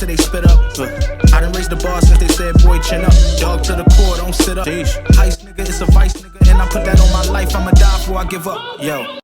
till they spit up. I done raised the bar since they said, boy, chin up. Dog to the core, don't sit up. Heist nigga, it's a vice nigga, and I put that on my life. I'ma die before I give up. Yo.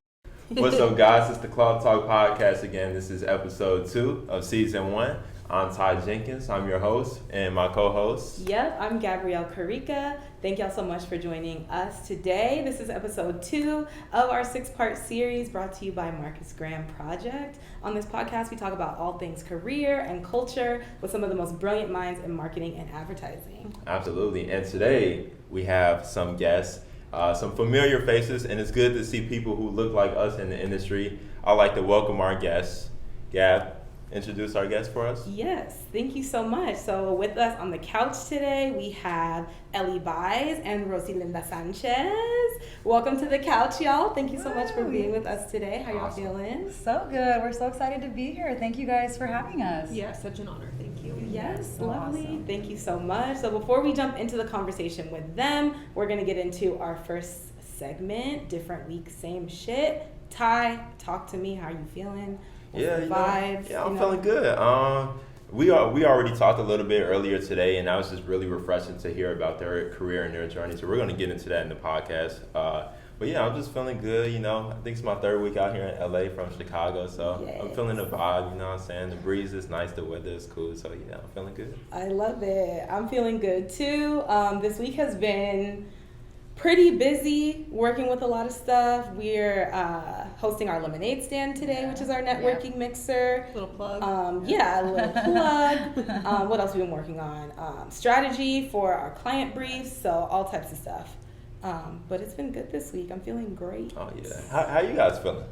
What's up, guys? It's the Club Talk Podcast again. This is episode 2 of season 1. I'm Ty Jenkins. I'm your host and my co-host. Yep, I'm Gabrielle Carica. Thank y'all so much for joining us today. This is episode 2 of our 6-part series brought to you by Marcus Graham Project. On this podcast, we talk about all things career and culture with some of the most brilliant minds in marketing and advertising. Absolutely. And today we have some guests, some familiar faces, and it's good to see people who look like us in the industry. I'd like to welcome our guests. Gab, introduce our guest for us. Yes, thank you so much. So with us on the couch today, we have Ellie and Rosi Sanchez. Welcome to the couch, y'all. Thank you so much for being with us today. How y'all feeling? So good. We're so excited to be here. Thank you guys for having us. Yeah, such an honor. Thank you. Yes, so lovely. Awesome. Thank you so much. So before we jump into the conversation with them, we're going to get into our first segment, Different Week, Same Shit. Ty, talk to me. How are you feeling? What's the vibes? I'm feeling good. We already talked a little bit earlier today, and that was just really refreshing to hear about their career and their journey. So we're going to get into that in the podcast. But yeah, I'm just feeling good. You know, I think it's my 3rd week out here in LA from Chicago, so yes. I'm feeling the vibe. You know what I'm saying? The breeze is nice, the weather is cool. So yeah, I'm feeling good. I love it. I'm feeling good too. This week has been pretty busy, working with a lot of stuff. We're hosting our lemonade stand today, which is our networking mixer. Little plug. A little plug. What else we've been working on? Strategy for our client briefs, so all types of stuff. But it's been good this week. I'm feeling great. Oh yeah. How you guys feeling?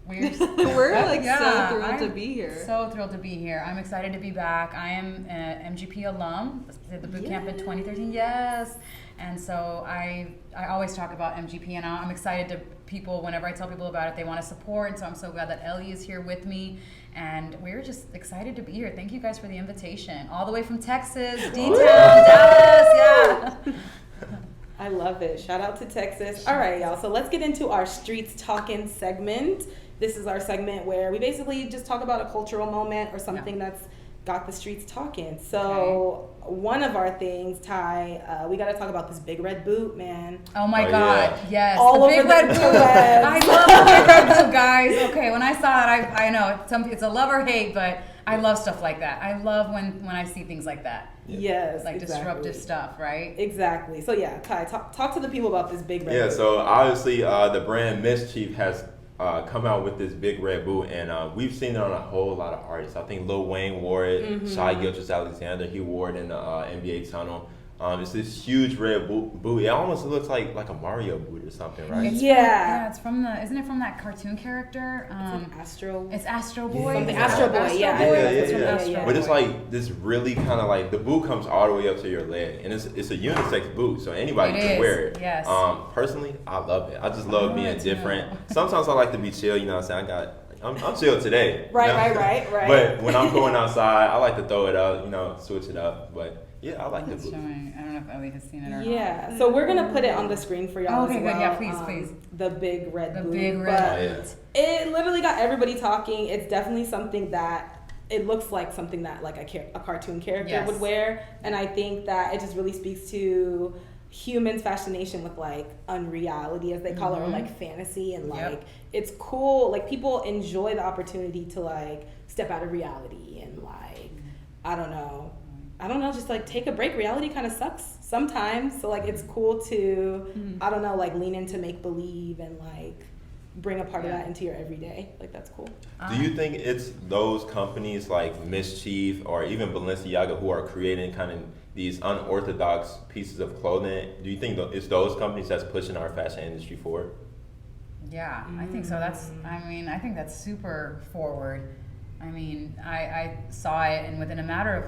We're so thrilled to be here. So thrilled to be here. I'm excited to be back. I am an MGP alum. Did the boot camp in 2013. Yes. And so I always talk about MGP, and I'm excited to people, whenever I tell people about it, they want to support. And so I'm so glad that Ellie is here with me. And we're just excited to be here. Thank you guys for the invitation. All the way from Texas, D-Town, Dallas, yeah. I love it. Shout out to Texas. All right, y'all. So let's get into our Streets Talkin' segment. This is our segment where we basically just talk about a cultural moment or something that's got the streets talking. So one of our things, Ty, we got to talk about this big red boot, man. Oh my God, yes. All the over big red boot. I love the big red boot, guys. Okay, when I saw it, I know it's a love or hate, but I love stuff like that. I love when I see things like that. Yes, like exactly. Disruptive stuff, right? Exactly. So yeah, Ty, talk to the people about this big red boot. Yeah, so obviously the brand Mischief has come out with this big red boot, and we've seen it on a whole lot of artists. I think Lil Wayne wore it, Shai Gilgeous-Alexander, he wore it in the NBA tunnel. It's this huge red boot. It almost looks like a Mario boot or something, right? It's from isn't it from that cartoon character? It's Astro Boy. From the Astro Boy, yeah. But it's like this really kind of like, the boot comes all the way up to your leg, and it's a unisex boot, so anybody can wear it. Yes. Personally, I love it. I just love being different. Sometimes I like to be chill, you know what I'm saying? I'm chill today. Right. But when I'm going outside, I like to throw it up, switch it up. But yeah, I like the boot. Showing. I don't know if Ellie has seen it or not. Yeah, so we're going to put it on the screen for y'all as well. Good. Yeah, please. The big red boot. The big red boot. It literally got everybody talking. It's definitely something that, it looks like something that like a cartoon character would wear. And I think that it just really speaks to humans' fascination with like unreality, as they call it, or like fantasy, and like it's cool. Like people enjoy the opportunity to like step out of reality and like I don't know, just like take a break. Reality kind of sucks sometimes, so like it's cool to I don't know, like lean into make believe and like bring a part of that into your everyday. Like that's cool. Do you think it's those companies like Mischief or even Balenciaga who are creating kind of these unorthodox pieces of clothing? Do you think it's those companies that's pushing our fashion industry forward? Yeah, I think so. I think that's super forward. I mean, I saw it, and within a matter of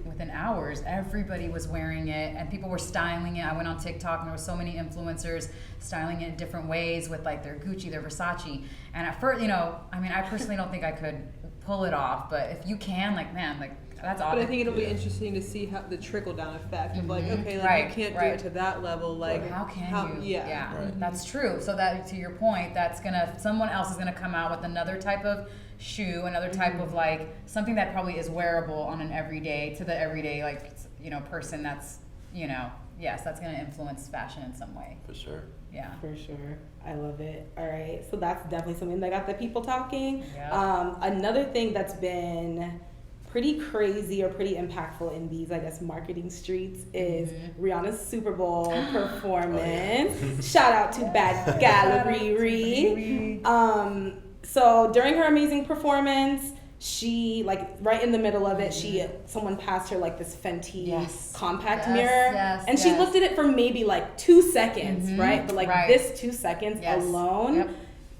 within hours, everybody was wearing it, and people were styling it. I went on TikTok, and there were so many influencers styling it in different ways with like their Gucci, their Versace. And at first, I personally don't think I could pull it off, but if you can, that's awesome. But I think it'll be interesting to see how the trickle down effect of you can't do it to that level. Like how can you? Yeah. That's true. So that, to your point, someone else is gonna come out with another type of shoe, another type of like something that probably is wearable on an everyday to the everyday like person that's yes, that's going to influence fashion in some way. For sure. Yeah. For sure. I love it. All right. So that's definitely something that got the people talking. Yeah. Another thing that's been pretty crazy or pretty impactful in these, I guess, marketing streets is Rihanna's Super Bowl performance. Shout out to Bad Gallery. So during her amazing performance, she, like, right in the middle of it, someone passed her, like, this Fenty compact mirror. And she looked at it for maybe, like, 2 seconds, right? But, like, this 2 seconds alone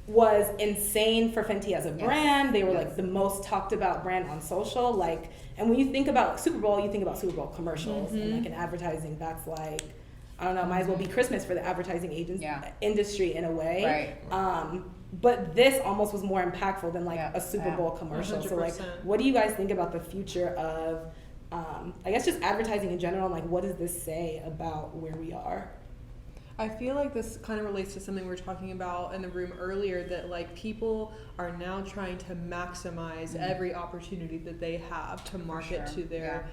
was insane for Fenty as a brand. They were, like, the most talked about brand on social. Like, and when you think about Super Bowl, you think about Super Bowl commercials. And, like, in advertising, that's, like, I don't know, might as well be Christmas for the advertising industry in a way. Right. But this almost was more impactful than like a Super Bowl commercial. 100%. So like, what do you guys think about the future of, I guess just advertising in general? Like, what does this say about where we are? I feel like this kind of relates to something we were talking about in the room earlier, that like people are now trying to maximize every opportunity that they have to market to their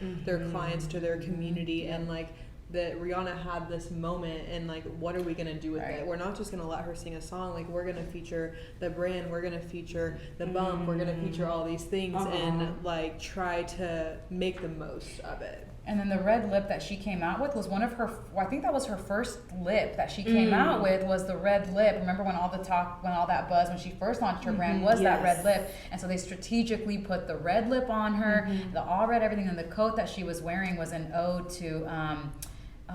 clients, to their community, and like that Rihanna had this moment, and like, what are we gonna do with it? We're not just gonna let her sing a song. Like, we're gonna feature the brand, we're gonna feature the bump, we're gonna feature all these things, and like try to make the most of it. And then the red lip that she came out with was one of her, I think that was her first lip that she came out with, was the red lip. Remember when all that buzz when she first launched her brand was that red lip. And so they strategically put the red lip on her, the all red everything, and the coat that she was wearing was an ode to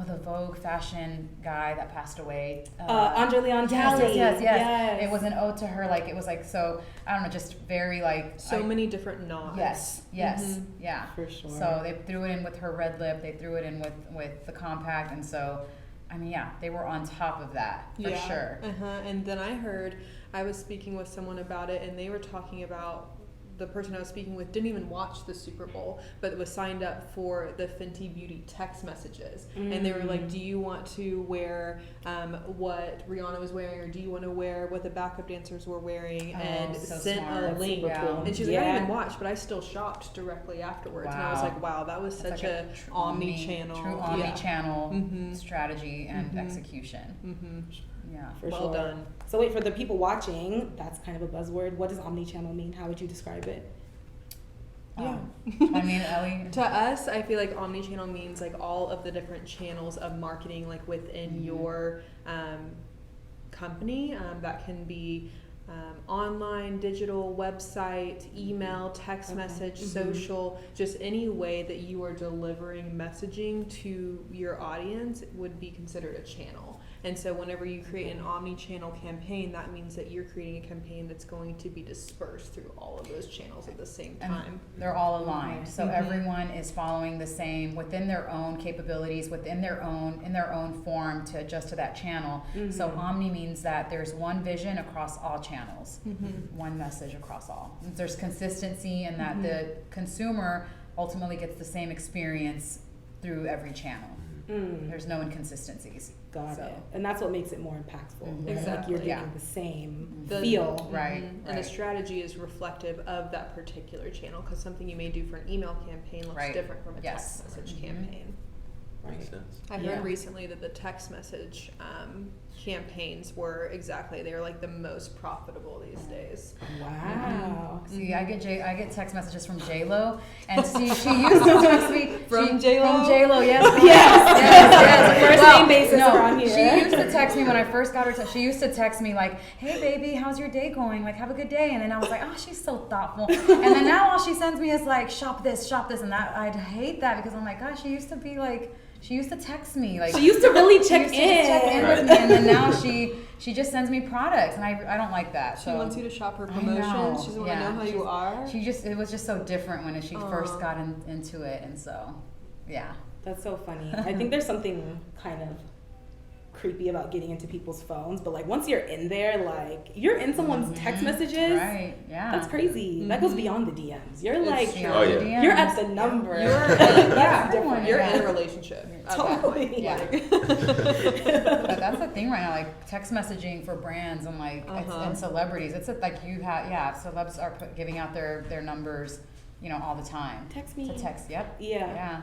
the Vogue fashion guy that passed away. Andre Leon Talley. Yes. It was an ode to her. Like, it was like, so, I don't know, just very like... many different nods. Yes. Yeah. For sure. So they threw it in with her red lip. They threw it in with the compact. And so, I mean, they were on top of that, for sure. And then I was speaking with someone about it, and they were talking about, the person I was speaking with didn't even watch the Super Bowl, but was signed up for the Fenty Beauty text messages. And they were like, do you want to wear what Rihanna was wearing, or do you want to wear what the backup dancers were wearing? And so sent a link. And she's like, I didn't even watch, but I still shopped directly afterwards. And I was like, wow, that was such like a omni-channel. True omni-channel strategy and execution. Yeah. Well done. So wait, for the people watching, that's kind of a buzzword. What does omni-channel mean? How would you describe it? I mean, Ellie. To us, I feel like omni-channel means like all of the different channels of marketing, like within your company. That can be online, digital, website, email, text message, social, just any way that you are delivering messaging to your audience would be considered a channel. And so whenever you create an omni-channel campaign, that means that you're creating a campaign that's going to be dispersed through all of those channels at the same time. And they're all aligned. So everyone is following the same within their own capabilities, in their own form to adjust to that channel. So omni means that there's one vision across all channels, one message across all. There's consistency in that the consumer ultimately gets the same experience through every channel. There's no inconsistencies. Got it. And that's what makes it more impactful. Exactly. Like you're getting the same feel. Right. And the strategy is reflective of that particular channel, because something you may do for an email campaign looks different from a text message campaign. Makes sense. I heard recently that the text message campaigns were they were like the most profitable these days. Wow. See, I get text messages from J-Lo, and she used to text me from J-Lo? From J-Lo, yes. First name basis around here. She used to text me when I first got her. She used to text me like, "Hey baby, how's your day going? Like, have a good day." And then I was like, "Oh, she's so thoughtful." And then now all she sends me is like, "Shop this," and that. I hate that, because I'm like, gosh, she used to be like. She used to text me like. She used to really check in with me, and then now she just sends me products, and I don't like that. She wants you to shop her promotions. She doesn't want to know how you are. It was just so different when she first got into it, and so, yeah. That's so funny. I think there's something kind of creepy about getting into people's phones, but like once you're in there, like you're in someone's text messages. Right. Yeah. That's crazy. That goes beyond the DMs. You're like, you're at the number. You're in a relationship. Totally. Yeah. But that's the thing right now, like text messaging for brands and like and celebrities. It's like celebs are giving out their numbers, all the time. Text me. To text. Yep. Yeah.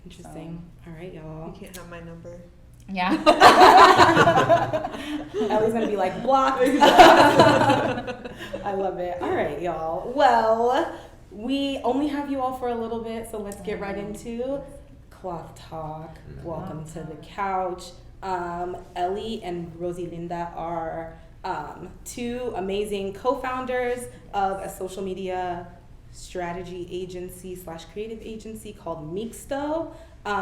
Interesting. So. All right, y'all. You can't have my number. Yeah. Ellie's gonna be like blocked. I love it. All right, y'all. Well, we only have you all for a little bit, so let's get right into cloth talk. Welcome to the couch. Ellie and Rosi Linda are two amazing co-founders of a social media strategy agency / creative agency called Mixto. We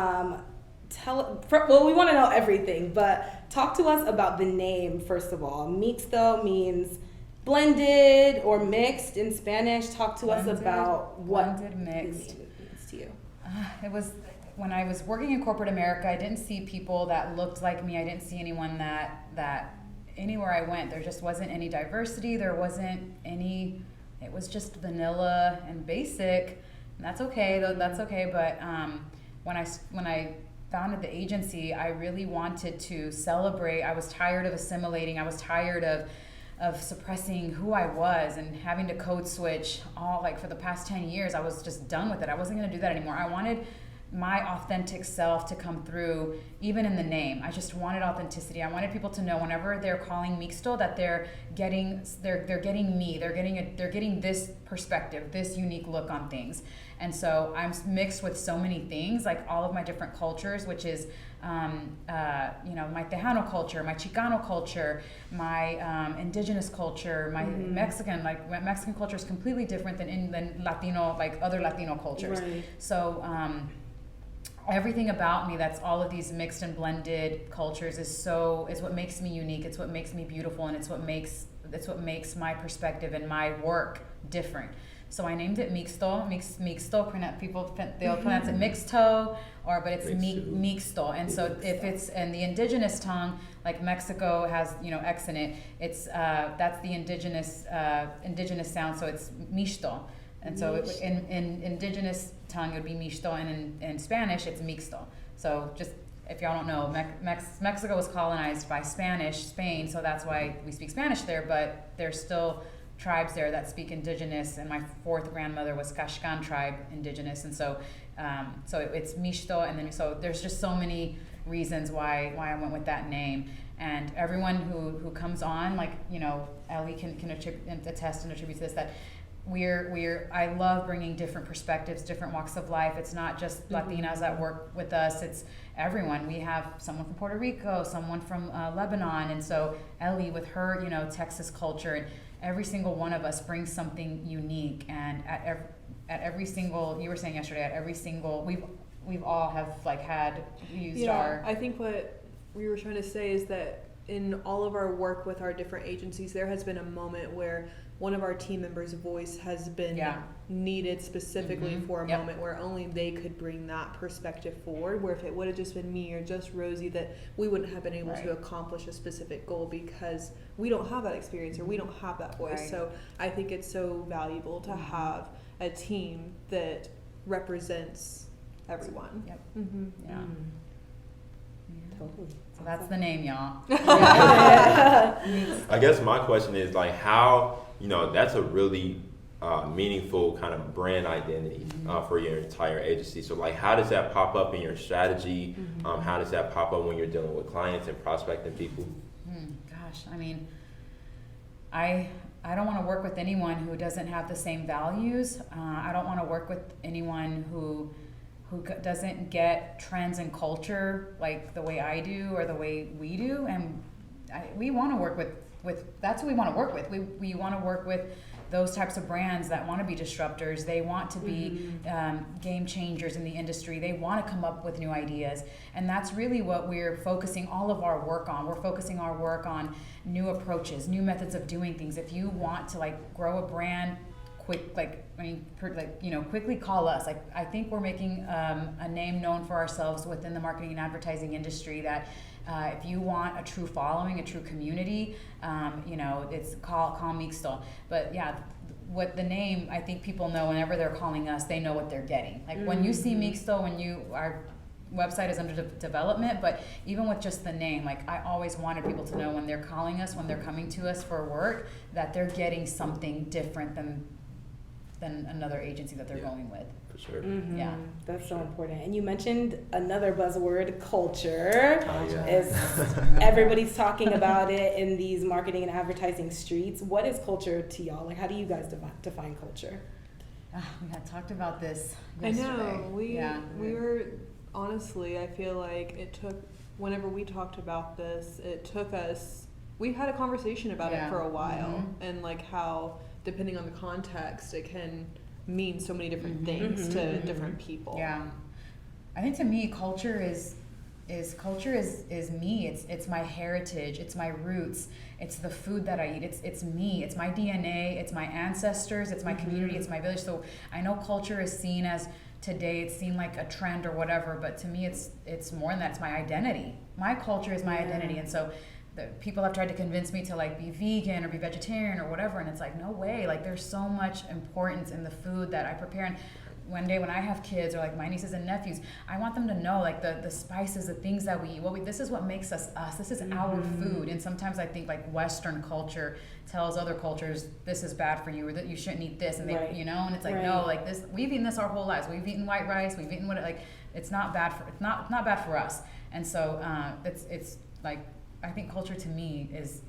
want to know everything, but talk to us about the name first of all. Mixto means blended or mixed in Spanish. Talk to us about what blended mixed means to you. It was when I was working in corporate America. I didn't see people that looked like me. I didn't see anyone that anywhere I went, there just wasn't any diversity. There wasn't any. It was just vanilla and basic, and that's okay though. That's okay. But when I founded the agency, I really wanted to celebrate. I was tired of assimilating. I was tired of suppressing who I was and having to code switch all like for the past 10 years. I was just done with it. I wasn't going to do that anymore. I wanted my authentic self to come through even in the name. I just wanted authenticity. I wanted people to know whenever they're calling Mixto that they're getting me. They're getting this perspective, this unique look on things. And so I'm mixed with so many things, like all of my different cultures, which is my Tejano culture, my Chicano culture, my indigenous culture, my Mexican culture is completely different than Latino, like other Latino cultures. Right. So everything about me, that's all of these mixed and blended cultures is what makes me unique. It's what makes me beautiful, and it's what makes my perspective and my work different. So I named it Mixto. Mixto, people they'll pronounce it Mixto, but it's Mixto. And so if it's in the indigenous tongue, like Mexico has X in it, it's that's the indigenous sound. So it's Mixto. And so in indigenous tongue, it would be Mixto, and in Spanish, it's Mixto. So just if y'all don't know, Mexico was colonized by Spain, so that's why we speak Spanish there, but there's still tribes there that speak indigenous, and my fourth grandmother was Kashkan tribe indigenous, and so it's Mixto, and then so there's just so many reasons why I went with that name. And everyone who comes on, like Ellie can attest and attribute to this, that I love bringing different perspectives, different walks of life. It's not just Latinas that work with us, it's everyone. We have someone from Puerto Rico, someone from Lebanon, and so Ellie with her Texas culture, and every single one of us brings something unique. And at every single, you were saying yesterday, at every single, we've all have had used our. I think what we were trying to say is that in all of our work with our different agencies, there has been a moment where one of our team members' voice has been needed specifically for a moment where only they could bring that perspective forward, where if it would have just been me or just Rosie, that we wouldn't have been able to accomplish a specific goal because we don't have that experience or we don't have that voice. Right. So I think it's so valuable to have a team that represents everyone. Yep. Yeah. Totally. So that's the name, y'all. I guess my question is how, that's a really meaningful kind of brand identity for your entire agency. So how does that pop up in your strategy? How does that pop up when you're dealing with clients and prospecting people? Gosh, I mean, I don't want to work with anyone who doesn't have the same values. I don't want to work with anyone who doesn't get trends and culture like the way I do or the way we do. And we want to work with that's who we want to work with. We want to work with those types of brands that want to be disruptors. They want to be game changers in the industry. They want to come up with new ideas. And that's really what we're focusing all of our work on. We're focusing our work on new approaches, new methods of doing things. If you want to grow a brand quick, quickly call us. Like, I think we're making a name known for ourselves within the marketing and advertising industry that if you want a true following, a true community, it's call Mixto. But yeah, what the name, I think people know whenever they're calling us, they know what they're getting. Like when you see Mixto, our website is under development, but even with just the name, like I always wanted people to know when they're calling us, when they're coming to us for work, that they're getting something different than another agency that they're going with. For sure. Mm-hmm. Yeah. That's so important. And you mentioned another buzzword, culture. Yeah. Everybody's talking about it in these marketing and advertising streets. What is culture to y'all? Like, how do you guys define culture? We had talked about this I yesterday. know. We were, honestly, I feel like it took, whenever we talked about this, it took us, we had a conversation about it for a while, and like how, depending on the context, it can mean so many different things to different people. Yeah. I think to me, culture is me. It's my heritage. It's my roots. It's the food that I eat. It's me. It's my DNA. It's my ancestors. It's my community. It's my village. So I know culture is seen as, today it's seen like a trend or whatever, but to me it's more than that. It's my identity. My culture is my identity. And so people have tried to convince me to like be vegan or be vegetarian or whatever, and it's like, no way. Like there's so much importance in the food that I prepare. And one day when I have kids or like my nieces and nephews, I want them to know like the spices, the things that we eat. This is what makes us us. This is our food. And sometimes I think like Western culture tells other cultures this is bad for you or that you shouldn't eat this, and they and it's like no, like this, we've eaten this our whole lives. We've eaten white rice. We've eaten it's not bad for us. And so it's like, I think culture to me is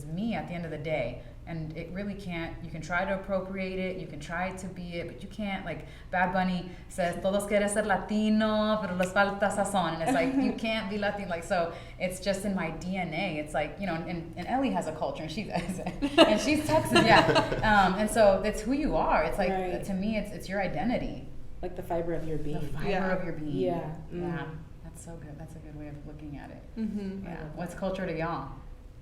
me at the end of the day, and it really can't. You can try to appropriate it, you can try to be it, but you can't. Like Bad Bunny says, "Todos quieren ser latino, pero les falta sazón," and it's like you can't be Latino. Like so, it's just in my DNA. It's like and Ellie has a culture, and she's Texas, yeah. And so that's who you are. It's like to me, it's your identity, like the fiber of your being. The fiber of your being. Yeah. Yeah. That's so good. That's a good way of looking at it. Yeah. What's culture to y'all?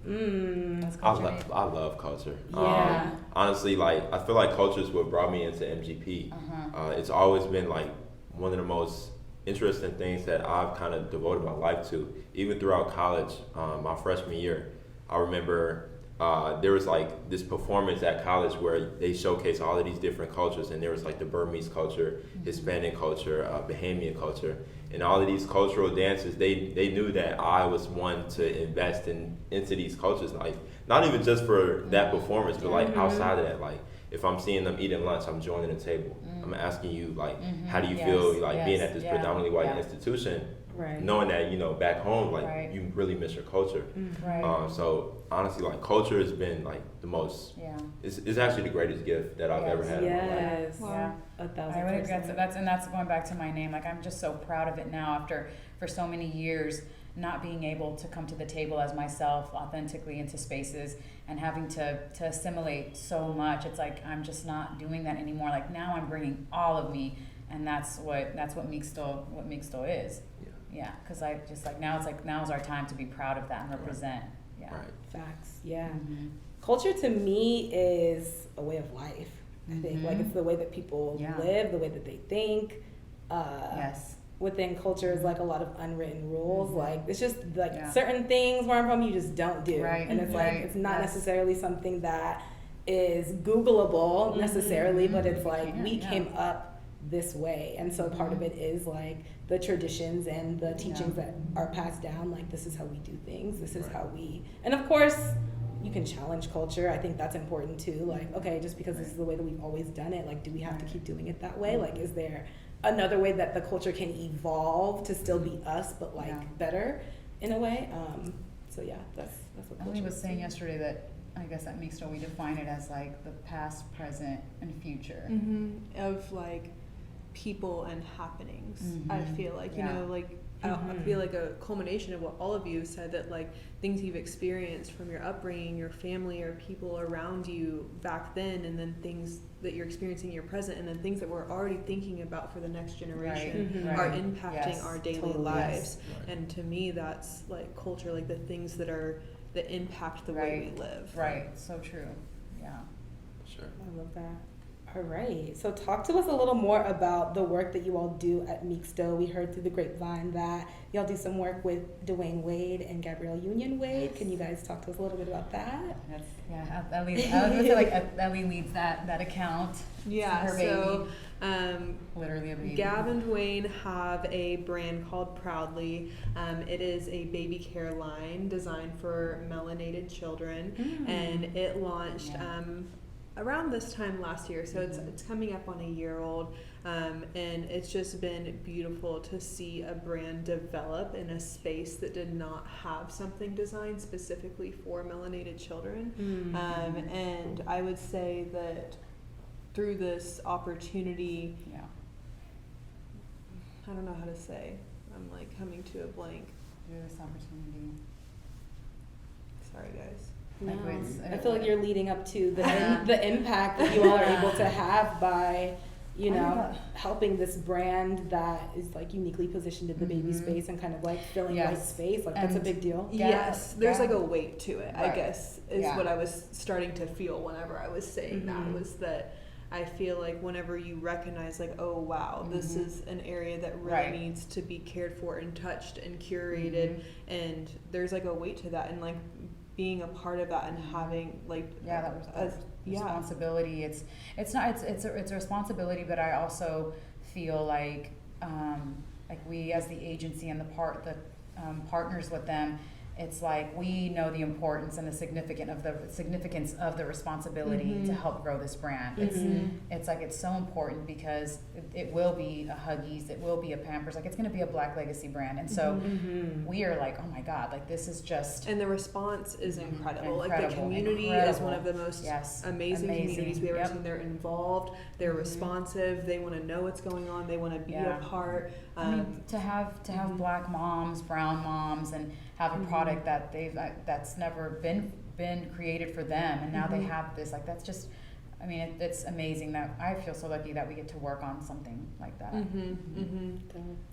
I love culture. Yeah. Honestly, like I feel like culture is what brought me into MGP. It's always been like one of the most interesting things that I've kind of devoted my life to. Even throughout college, my freshman year, I remember there was like this performance at college where they showcase all of these different cultures, and there was like the Burmese culture, Hispanic culture, Bahamian culture. And all of these cultural dances, they knew that I was one to invest into these cultures, like not even just for that performance, but like outside of that, like if I'm seeing them eating lunch, I'm joining the table. I'm asking you like, how do you feel like being at this predominantly white institution, knowing that back home like you really miss your culture. So honestly, like culture has been like the most. It's actually the greatest gift that I've ever had in my life. Wow. 1,000%. That's going back to my name. Like I'm just so proud of it now for so many years not being able to come to the table as myself authentically into spaces and having to assimilate so much. It's like I'm just not doing that anymore. Like now I'm bringing all of me, and that's what Mixto is. Yeah, because I just like now is our time to be proud of that and represent. Yeah. Facts. Yeah. Culture to me is a way of life. I think like it's the way that people live, the way that they think. Within culture is like a lot of unwritten rules. Like it's just like certain things where I'm from you just don't do. And it's like it's not necessarily something that is Googleable necessarily, but it's like we came up this way. And so part of it is like the traditions and the teachings that are passed down. Like this is how we do things. This is how we, and of course you can challenge culture. I think that's important too. Like, okay, just because this is the way that we've always done it, like, do we have to keep doing it that way? Like, is there another way that the culture can evolve to still be us, but like better in a way? So yeah, that's what culture Ellie was is. saying yesterday that I guess at Mixto we define it as like the past, present, and future of like people and happenings. I feel like I feel like a culmination of what all of you said, that like things you've experienced from your upbringing, your family, or people around you back then, and then things that you're experiencing in your present, and then things that we're already thinking about for the next generation are impacting our daily lives. And to me, that's like culture, like the things that impact the way we live. So true. Yeah. Sure. I love that. All right. So talk to us a little more about the work that you all do at Mixto. We heard through the grapevine that y'all do some work with Dwayne Wade and Gabrielle Union Wade. Can you guys talk to us a little bit about that? Ellie leads that account. Yeah, it's her baby. so Literally a baby. Gab and Dwayne have a brand called Proudly. It is a baby care line designed for melanated children, and it launched around this time last year, so it's coming up on a year old, and it's just been beautiful to see a brand develop in a space that did not have something designed specifically for melanated children. And I would say that through this opportunity, I don't know how to say, I'm like coming to a blank. Through this opportunity. Sorry guys. No, I feel like you're leading up to the impact that you all are able to have by, helping this brand that is like uniquely positioned in the baby space and kind of like filling white space. Like that's a big deal. Yes, there's like a weight to it, I guess, is what I was starting to feel whenever I was saying that, was that I feel like whenever you recognize like, oh wow, this is an area that really needs to be cared for and touched and curated, and there's like a weight to that, and like being a part of that and having like responsibility. It's a responsibility, but I also feel like we as the agency and the partners with them, it's like we know the importance and the significance of the responsibility to help grow this brand. It's like it's so important because it will be a Huggies, it will be a Pampers, like it's going to be a Black legacy brand, and so we are like, oh my God, like this is just, and the response is incredible. Like the community is one of the most amazing communities we've ever seen. They're involved, they're responsive, they want to know what's going on, they want to be a part. I mean, to have Black moms, brown moms, and have a product that that's never been created for them, and now they have this, like that's just, I mean, it's amazing that I feel so lucky that we get to work on something like that.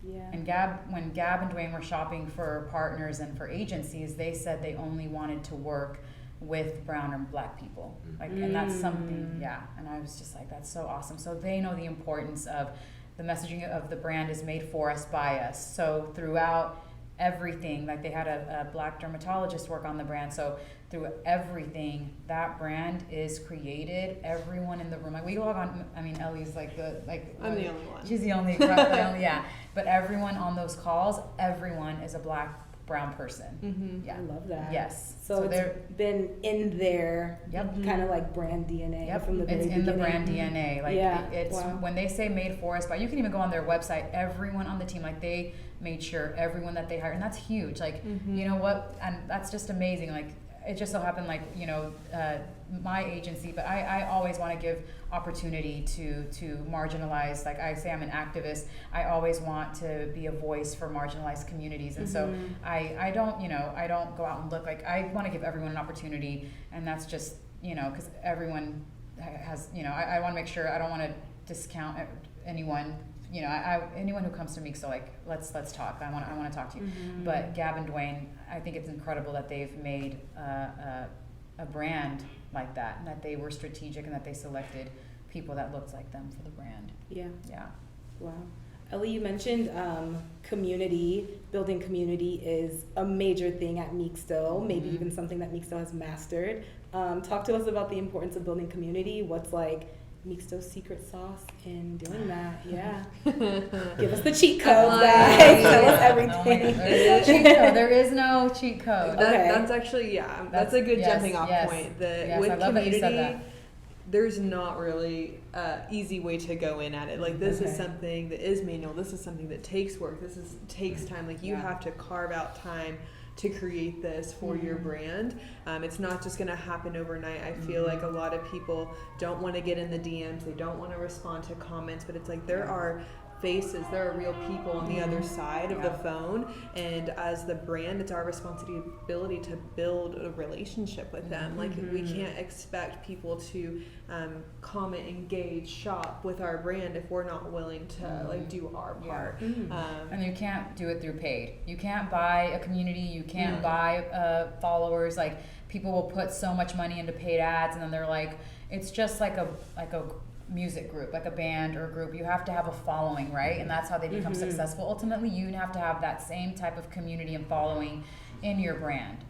Yeah. And when Gab and Dwayne were shopping for partners and for agencies, they said they only wanted to work with brown or Black people, like, and that's something, and I was just like, that's so awesome. So they know the importance of the messaging of the brand is made for us, by us. So throughout everything, like they had a Black dermatologist work on the brand, so through everything that brand is created, everyone in the room, like we log on, I mean Ellie's like I'm the only one, she's the only but everyone on those calls, everyone is a Black brown person. I love that. Yes. So it's been in their kind of like brand DNA from the very beginning. It's in the brand DNA. Like it's when they say made for us, but you can even go on their website, everyone on the team, like they made sure everyone that they hired, and that's huge. Like, you know what, and that's just amazing. Like it just so happened, like, my agency, but I always want to give opportunity to marginalized, like I say I'm an activist, I always want to be a voice for marginalized communities, and so I don't go out and look, like I want to give everyone an opportunity, and that's just, because everyone has, I want to make sure, I don't want to discount anyone, anyone who comes to me, so like let's talk, I want to talk to you. But Gab and Dwayne, I think it's incredible that they've made a brand like that, and that they were strategic, and that they selected people that looked like them for the brand. Yeah. Wow. Ellie, you mentioned community. Building community is a major thing at Mixto, maybe even something that Mixto has mastered. Talk to us about the importance of building community. What's like Mixto's secret sauce in doing that? Give us the cheat code, guys. Tell us everything. There is no cheat code. That's actually, that's a good jumping off point. With community, there's not really an easy way to go in at it. Like this is something that is manual. This is something that takes work. Takes time. Like you have to carve out time to create this for your brand. It's not just going to happen overnight. I feel like a lot of people don't want to get in the DMs. They don't want to respond to comments, but it's like there are faces, there are real people on the other side of the phone, and as the brand, it's our responsibility to build a relationship with them. Like we can't expect people to comment, engage, shop with our brand if we're not willing to like do our part. And you can't do it through paid. You can't buy a community, you can't buy followers. Like people will put so much money into paid ads, and then they're like, it's just like a music group, like a band or a group, you have to have a following, right? And that's how they become successful. Ultimately, you have to have that same type of community and following in your brand.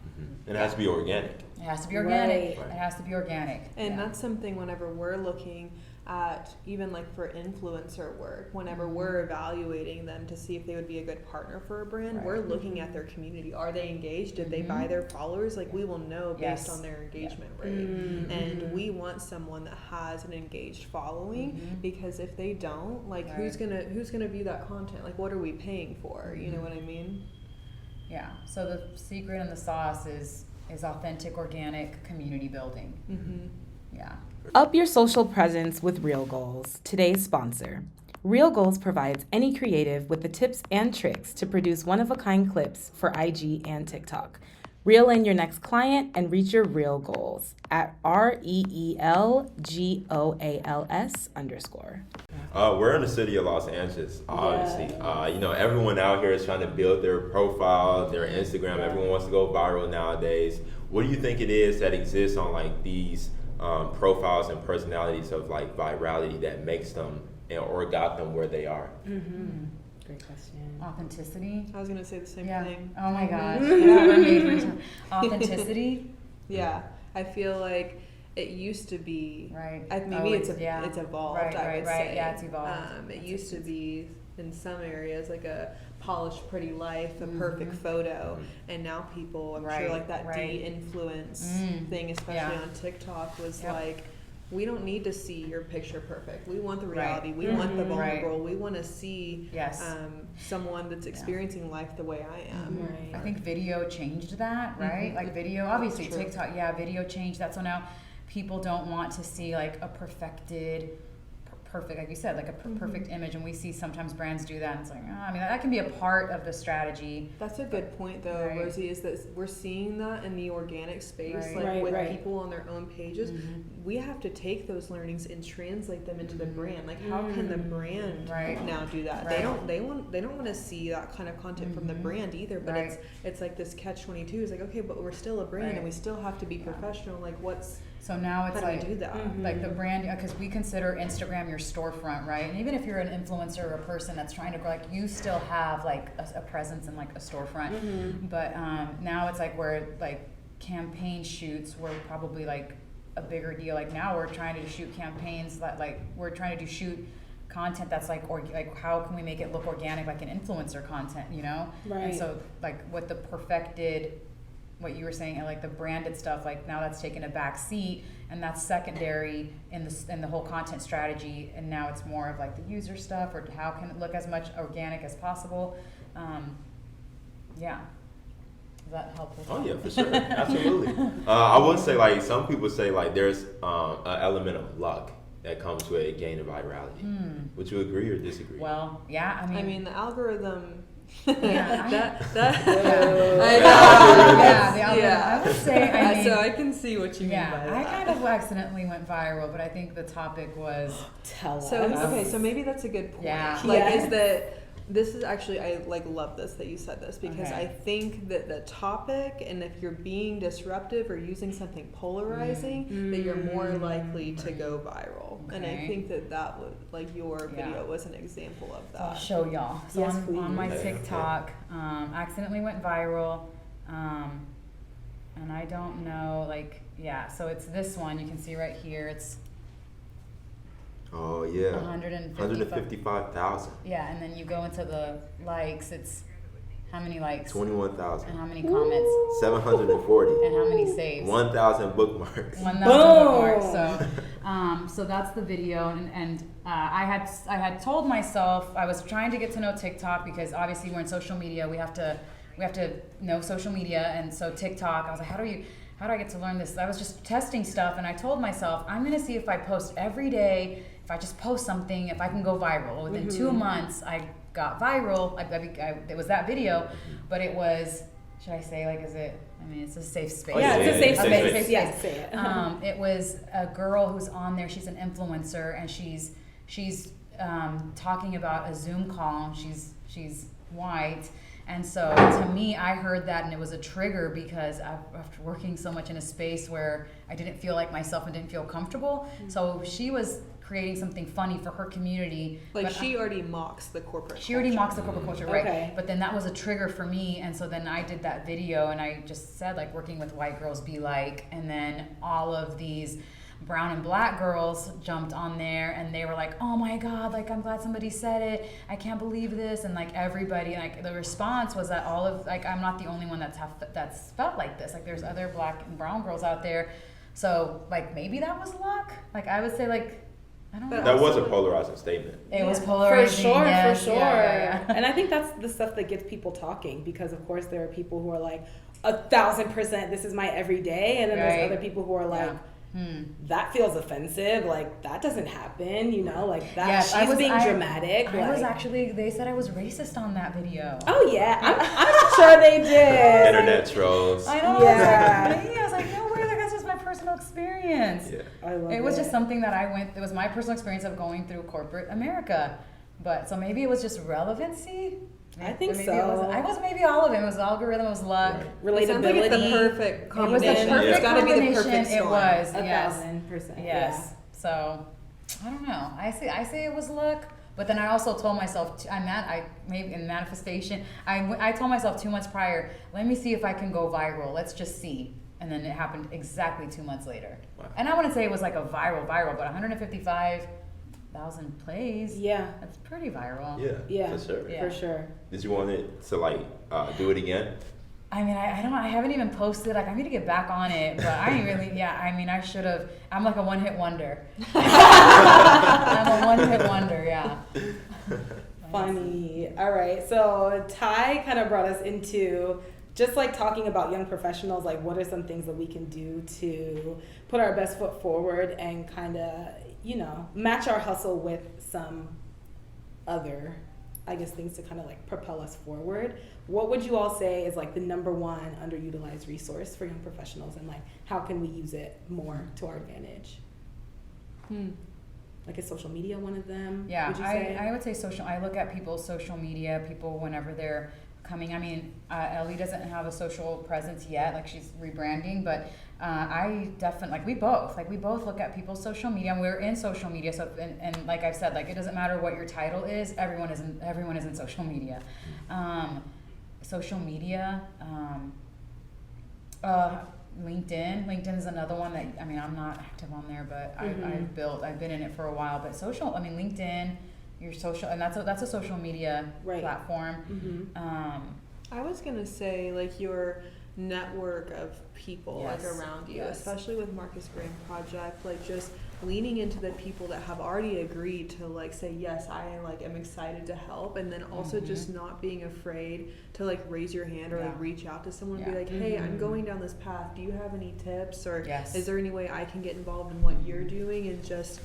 And it has to be organic. It has to be organic. Right. It has to be organic. And that's something whenever we're looking at, even like for influencer work, whenever we're evaluating them to see if they would be a good partner for a brand, Right. we're looking at their community. Are they engaged? Did they buy their followers? Like we will know based Yes. on their engagement rate. And we want someone that has an engaged following, because if they don't, like Right. who's gonna view that content? Like what are we paying for? You know what I mean? Yeah. So the secret and the sauce is authentic, organic community building. Yeah. Up your social presence with Real Goals, today's sponsor. Real Goals provides any creative with the tips and tricks to produce one-of-a-kind clips for IG and TikTok. Reel in your next client and reach your real goals at REELGOALS_. We're in the city of Los Angeles, obviously. You know, everyone out here is trying to build their profile, their Instagram. Everyone wants to go viral nowadays. What do you think it is that exists on like these profiles and personalities of like virality that makes them or got them where they are? Great question. Authenticity. I was gonna say the same Yeah. thing. Oh my gosh. Yeah, authenticity. Yeah, I feel like it used to be Right. maybe it's evolved. Right, I would right. say. Yeah, it's evolved. It used to be in some areas like a polished, pretty life, a perfect photo, and now people, I'm sure, like that de-influence thing, especially on TikTok, was like, we don't need to see your picture perfect. We want the reality. We want the vulnerable. We want to see someone that's experiencing life the way I am. Right. I think video changed that, right? Like video, obviously TikTok, video changed that. So now people don't want to see like a perfected, perfect, like you said, like a perfect image, and we see sometimes brands do that, and it's like, I mean, that can be a part of the strategy. That's a good point, though, Right. Rosie, is that we're seeing that in the organic space, Right. like with Right. people on their own pages. We have to take those learnings and translate them into the brand. Like, how can the brand now do that? Right. They don't want to see that kind of content from the brand either. But it's like this catch-22. It's like, okay, but we're still a brand, and we still have to be professional. Like, So now it's how like do we do that? like the brand, because we consider Instagram your storefront, right? And even if you're an influencer or a person that's trying to grow, like you still have like a presence in like a storefront. But now it's like where like campaign shoots were probably like a bigger deal. Like now we're trying to shoot campaigns that like we're trying to shoot content that's like like how can we make it look organic, like an influencer content, you know? Right. And so like what the perfected, what you were saying, and like the branded stuff, like now that's taken a back seat, and that's secondary in the whole content strategy, and now it's more of like the user stuff, or how can it look as much organic as possible. Does that help? Oh yeah, for sure, absolutely. I would say like some people say like there's an element of luck that comes with gaining virality. Would you agree or disagree? Well, yeah, I mean the algorithm. Yeah, I would say, I mean, so I can see what you mean by that. I kind of accidentally went viral, but I think the topic was Tell us. So maybe that's a good point. Yeah. Is that this is actually, I like love this that you said this, because I think that the topic, and if you're being disruptive or using something polarizing, that you're more likely to go viral. And I think that was like your video was an example of that. So I'll show y'all. So Yes, on my please. TikTok, accidentally went viral, and I don't know, like, so it's this one. You can see right here. It's Oh yeah. 155,000. Yeah, and then you go into the likes. It's how many likes? 21,000. And how many comments? 740. And how many saves? 1,000 bookmarks. 1,000 bookmarks. So that's the video, and I had told myself I was trying to get to know TikTok, because obviously we're in social media. We have to know social media, and so TikTok. I was like, how do I get to learn this? I was just testing stuff, and I told myself I'm gonna see if I post every day. If I just post something, if I can go viral. Within 2 months, I got viral. It was that video, but it was, should I say, like, is it, I mean, it's a safe space. Yeah, it's a safe space. Safe Yes, say it. It was a girl who's on there. She's an influencer, and she's talking about a Zoom call. She's white. And so to me, I heard that, and it was a trigger, because after working so much in a space where I didn't feel like myself and didn't feel comfortable. So she was creating something funny for her community. Like she already mocks the corporate She already mocks the corporate culture, right? Okay. But then that was a trigger for me, and so then I did that video, and I just said, like, working with white girls be like, and then all of these brown and black girls jumped on there, and they were like, oh my god, like, I'm glad somebody said it, I can't believe this, and like everybody, like the response was that all of, like, I'm not the only one that's felt like this, like there's other black and brown girls out there, so like maybe that was luck. Like I would say, like, I don't know. That was a polarizing statement. It was polarizing. For sure. Yeah. And I think that's the stuff that gets people talking, because of course there are people who are like 1,000% this is my everyday, and then there's other people who are like, that feels offensive, like that doesn't happen, you know, like that. Yes, she's being dramatic. I was actually, they said I was racist on that video. Oh yeah, I'm sure they did. Internet trolls. I know. Yeah. I was like, no way, like that's just my personal experience. Yeah. I love It was just something that it was my personal experience of going through corporate America. But so maybe it was just relevancy. I think maybe so. I was maybe all of it. It was the algorithm, it was luck. Right. It sounds like it's the perfect It was combination. the perfect It's got to be the combination. perfect storm. It was. 1,000%. Yes. So I don't know. I say it was luck, but then I also told myself I maybe in manifestation. I told myself 2 months prior, let me see if I can go viral. Let's just see. And then it happened exactly 2 months later. Wow. And I wouldn't say it was like a viral, but 155,000 plays. Yeah. That's pretty viral. Yeah, for sure. Yeah. For sure. Did you want it to like do it again? I mean, I don't know. I haven't even posted. Like, I need to get back on it, but I ain't really. Yeah, I mean, I should have. I'm like a one-hit wonder. I'm a one-hit wonder. Yeah. Funny. All right. So Ty kind of brought us into just like talking about young professionals. Like, what are some things that we can do to put our best foot forward and kind of, you know, match our hustle with some other, I guess, things to kind of like propel us forward. What would you all say is like the number one underutilized resource for young professionals, and like how can we use it more to our advantage? Like, is social media one of them? Yeah, would you say? I would say social. I look at people's social media, people whenever they're coming. I mean, Ellie doesn't have a social presence yet, like she's rebranding, but I definitely, like we both look at people's social media, and we're in social media. So and like I've said, like it doesn't matter what your title is, everyone is in social media. Social media, LinkedIn is another one that, I mean, I'm not active on there, but I've been in it for a while. But LinkedIn, your social, and that's a social media platform. I was gonna say, like, your network of people like around you, especially with Marcus Graham Project, like just leaning into the people that have already agreed to like say yes, I like am excited to help, and then also just not being afraid to like raise your hand or like reach out to someone and be like, hey, I'm going down this path, do you have any tips, or is there any way I can get involved in what you're doing, and just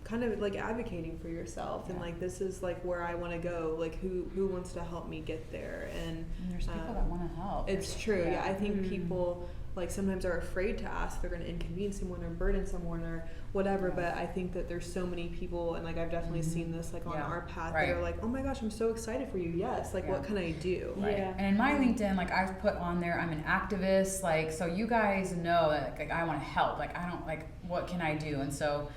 kind of like advocating for yourself and like, this is like where I want to go, like who wants to help me get there. And there's people that want to help. It's true. Yeah, I think people like sometimes are afraid to ask, they're going to inconvenience someone or burden someone or whatever, but I think that there's so many people, and like I've definitely seen this like on our path that are like, oh my gosh, I'm so excited for you, yes, like what can I do? And in my LinkedIn, like I've put on there, I'm an activist, like so you guys know that like I want to help, like I don't, like what can I do? And so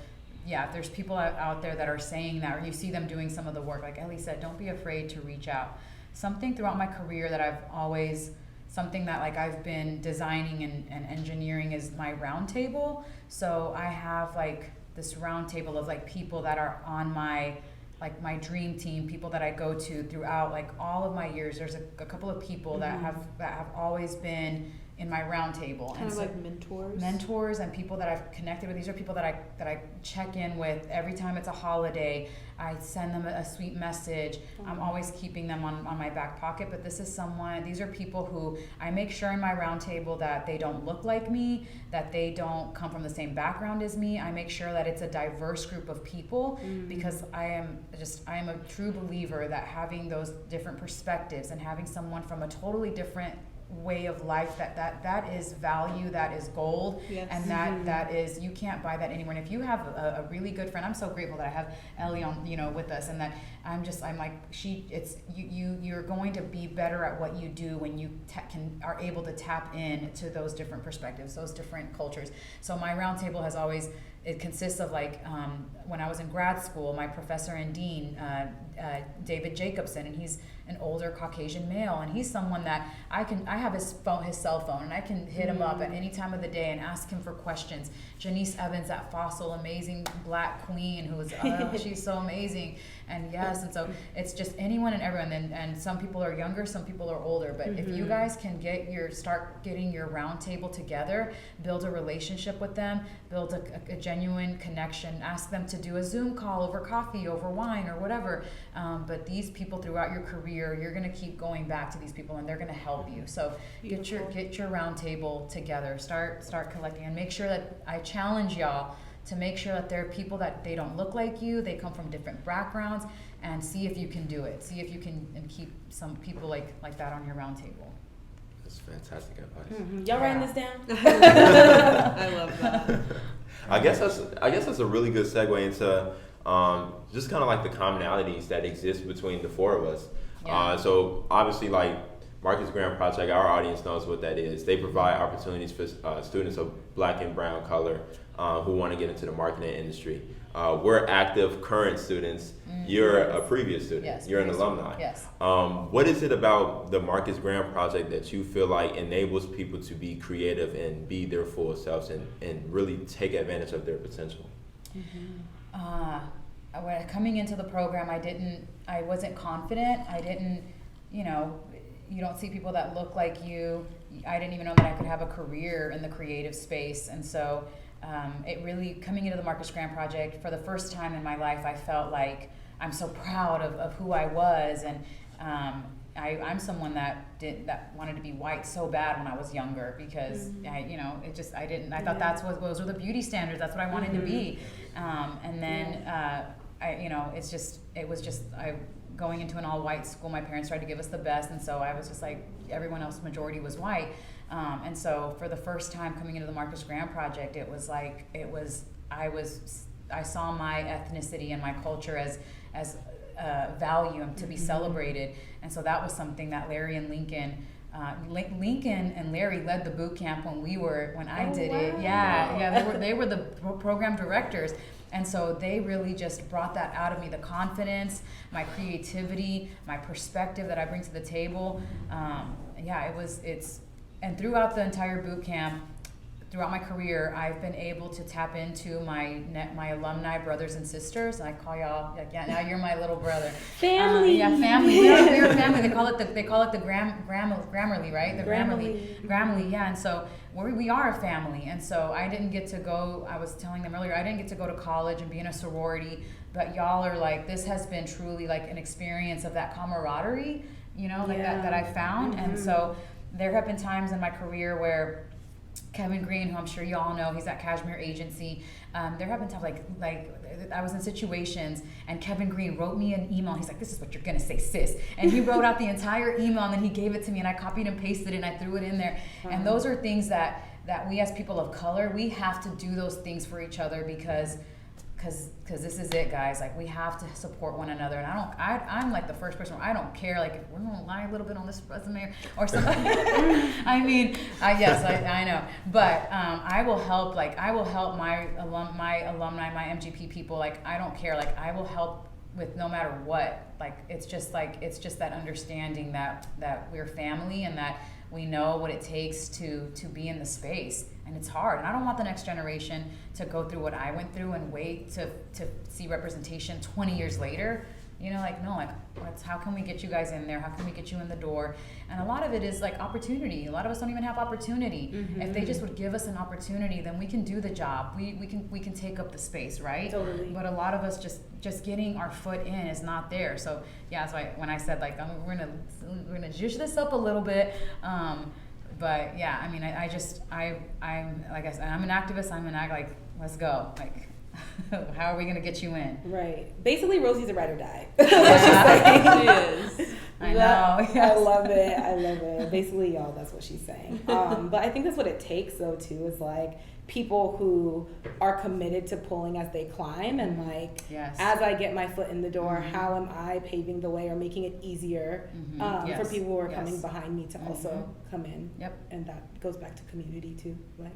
if there's people out there that are saying that, or you see them doing some of the work, like Ellie said, don't be afraid to reach out. Something throughout my career that I've always, something that like I've been designing and engineering is my round table. So I have like this round table of like people that are on my, like my dream team, people that I go to throughout like all of my years. There's a couple of people that have always been in my round table, kind of like mentors and people that I've connected with. These are people that I check in with every time it's a holiday. I send them a sweet message. I'm always keeping them on my back pocket, but these are people who I make sure in my round table that they don't look like me, that they don't come from the same background as me. I make sure that it's a diverse group of people, because I am a true believer that having those different perspectives and having someone from a totally different way of life, that is value, that is gold, and that is, you can't buy that anywhere. And if you have a really good friend, I'm so grateful that I have Ellie on, with us, and that I'm like, you're going to be better at what you do when you are able to tap in to those different perspectives, those different cultures. So my roundtable has always, it consists of like, when I was in grad school, my professor and dean, David Jacobson, and he's an older Caucasian male, and he's someone that I have his cell phone, and I can hit him up at any time of the day and ask him for questions. Janice Evans, that fossil, amazing black queen who's, she's so amazing. And yes, and so it's just anyone and everyone, and some people are younger, some people are older, but if you guys can start getting your round table together, build a relationship with them, build a genuine connection, ask them to do a Zoom call over coffee, over wine, or whatever, but these people throughout your career, you're going to keep going back to these people, and they're going to help you. So get your round table together, start collecting, and make sure that I challenge y'all to make sure that there are people that they don't look like you, they come from different backgrounds, and see if you can do it. See if you can and keep some people like that on your round table. That's fantastic advice. Y'all writing this down? I love that. I guess that's a really good segue into just kind of like the commonalities that exist between the four of us. Yeah. So obviously, like Marcus Graham Project, our audience knows what that is. They provide opportunities for students of Black and brown color who want to get into the marketing industry. We're active current students. You're a previous student. Yes, you're an alumni. Yes. What is it about the Marcus Graham Project that you feel like enables people to be creative and be their full selves and really take advantage of their potential? When coming into the program, I wasn't confident. I didn't, you don't see people that look like you. I didn't even know that I could have a career in the creative space. And so it really, coming into the Marcus Graham Project, for the first time in my life, I felt like I'm so proud of who I was. And I'm someone that wanted to be white so bad when I was younger, because I thought those were the beauty standards. That's what I wanted to be. And then going into an all-white school, my parents tried to give us the best, and so I was just like, everyone else, majority was white. And so for the first time coming into the Marcus Graham Project, I saw my ethnicity and my culture as value and to be celebrated. And so that was something that Larry and Lincoln and Larry led the boot camp when I did it. Yeah, they were the program directors. And so they really just brought that out of me, the confidence, my creativity, my perspective that I bring to the table. And throughout the entire boot camp, throughout my career, I've been able to tap into my alumni brothers and sisters. I call y'all, now you're my little brother. Family. Family. We're family. They call it the Grammarly, right? The Grammarly. Yeah. And so we are a family. And so I didn't get to go. I was telling them earlier, I didn't get to go to college and be in a sorority. But y'all are like, this has been truly like an experience of that camaraderie, that I found. And so there have been times in my career where Kevin Green, who I'm sure you all know, he's at Cashmere Agency. There have been times like I was in situations and Kevin Green wrote me an email. He's like, this is what you're gonna say, sis. And he wrote out the entire email and then he gave it to me and I copied and pasted it and I threw it in there. And those are things that we as people of color, we have to do those things for each other because this is it, guys. Like, we have to support one another. And I'm like the first person, I don't care, like, if we're gonna lie a little bit on this resume or something. I mean, yes, I know. But I will help my alumni, my MGP people. Like, I don't care. Like, I will help with no matter what. Like, it's just that understanding that we're family and that we know what it takes to be in the space. And it's hard. And I don't want the next generation to go through what I went through and wait to see representation 20 years later. How can we get you guys in there? How can we get you in the door? And a lot of it is like opportunity. A lot of us don't even have opportunity. Mm-hmm. If they just would give us an opportunity, then we can do the job. We can take up the space, right? Totally. But a lot of us just getting our foot in is not there. So yeah, so when I said like we're gonna juice this up a little bit. But yeah, I mean, I'm like I said, I'm an activist. Like, let's go. Like, how are we gonna get you in? Right. Basically, Rosie's a ride or die. Yeah, she is. I know. Yes. I love it. Basically, y'all, that's what she's saying. But I think that's what it takes, though, too, is like people who are committed to pulling as they climb, and like, yes. As I get my foot in the door, how am I paving the way or making it easier yes. for people who are yes. coming behind me to also come in? Yep. And that goes back to community too. Like,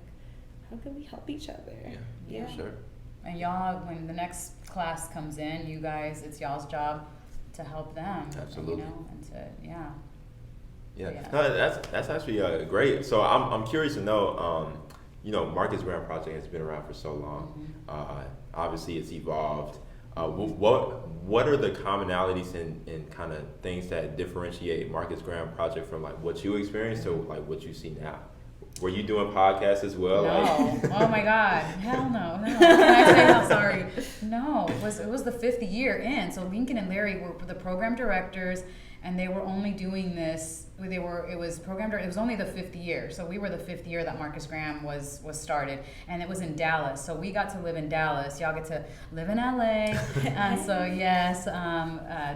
how can we help each other? Yeah. Sure. And y'all, when the next class comes in, you guys, it's y'all's job to help them. Absolutely. And to, yeah. No, that's actually great. So I'm curious to know, Marcus Graham Project has been around for so long. Obviously, it's evolved. What are the commonalities and kind of things that differentiate Marcus Graham Project from like what you experienced to like what you see now? Were you doing podcasts as well? No. Oh my God. Hell no. Can I say how sorry? No. It was the 5th year in. So Lincoln and Larry were the program directors, and they were only doing this. It was only the 5th year. So we were the 5th year that Marcus Graham was started, and it was in Dallas. So we got to live in Dallas. Y'all get to live in LA. And so yes,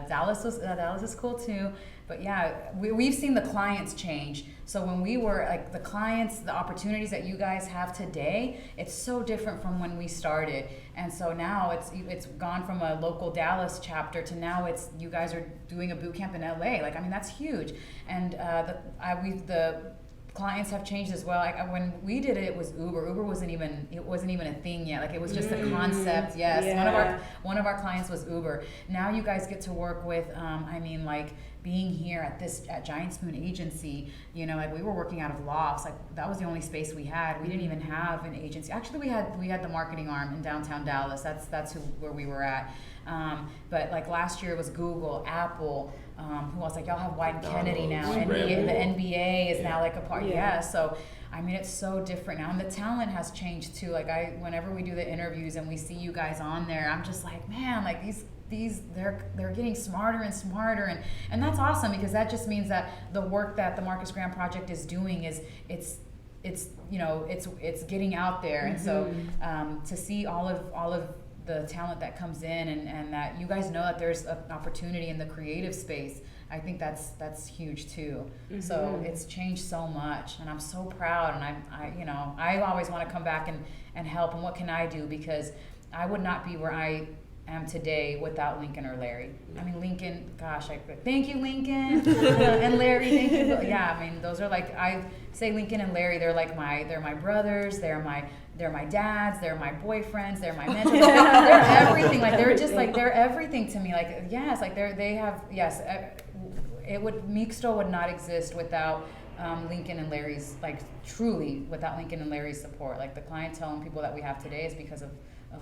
Dallas is cool too. But yeah, we've seen the clients change. So when we were like the clients, the opportunities that you guys have today, it's so different from when we started. And so now it's gone from a local Dallas chapter to now it's you guys are doing a boot camp in LA. Like, I mean, that's huge. And the clients have changed as well. Like when we did it, it was Uber. Uber wasn't even a thing yet. Like it was just a concept. Yes, yeah. One of our clients was Uber. Now you guys get to work with. Being here at Giant Spoon Agency, like we were working out of lofts. Like that was the only space we had. We didn't even have an agency. Actually, we had the marketing arm in downtown Dallas. That's where we were at. But like last year it was Google, Apple. Who else? Like y'all have White and Kennedy now. The NBA is now like a part. Yeah. So I mean, it's so different now, and the talent has changed too. Like whenever we do the interviews and we see you guys on there, I'm just like, man, like these they're getting smarter and smarter, and that's awesome because that just means that the work that the Marcus Graham Project is doing is it's getting out there, and so to see all of the talent that comes in and that you guys know that there's an opportunity in the creative space. I think that's huge too. So it's changed so much, and I'm so proud. And I always want to come back and help. And what can I do? Because I would not be where I am today without Lincoln or Larry. I mean, Lincoln, gosh, thank you, Lincoln, and Larry, thank you. But yeah, I mean, those are like, I say Lincoln and Larry, they're my brothers, they're my dads, they're my boyfriends, they're my mentors, they're everything. Like they're just like they're everything to me. Like yes, like Mixto would not exist without Lincoln and Larry's, like truly without Lincoln and Larry's support. Like the clientele and people that we have today is because of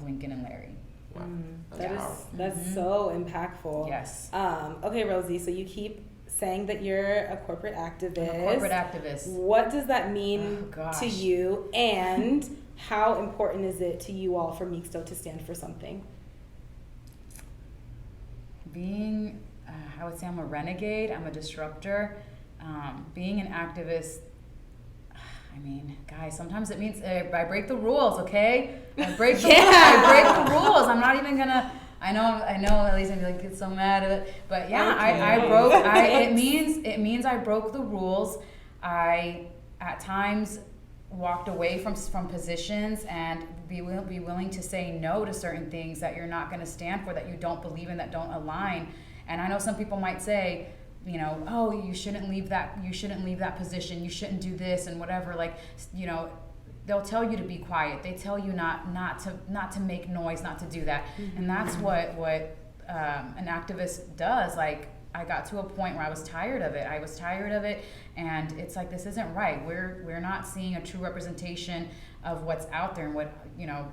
Lincoln and Larry. Wow. That's so impactful. Yes. Okay, Rosie, so you keep saying that you're a corporate activist. I'm a corporate activist. What does that mean to you, and how important is it to you all for Mixto to stand for something? I would say I'm a renegade, I'm a disruptor. Being an activist, I mean, guys, sometimes it means I break the rules, okay? I break the rules. I'm not even gonna. I know. Ellie's gonna be like, get so mad at it, but yeah, it means I broke the rules. I at times walked away from positions and be willing to say no to certain things that you're not going to stand for, that you don't believe in, that don't align. And I know some people might say, oh, you shouldn't leave that position, you shouldn't do this and whatever. Like, they'll tell you to be quiet. They tell you not to make noise, not to do that. And that's what an activist does. Like, I got to a point where I was tired of it. And it's like, this isn't right. We're not seeing a true representation of what's out there. And what,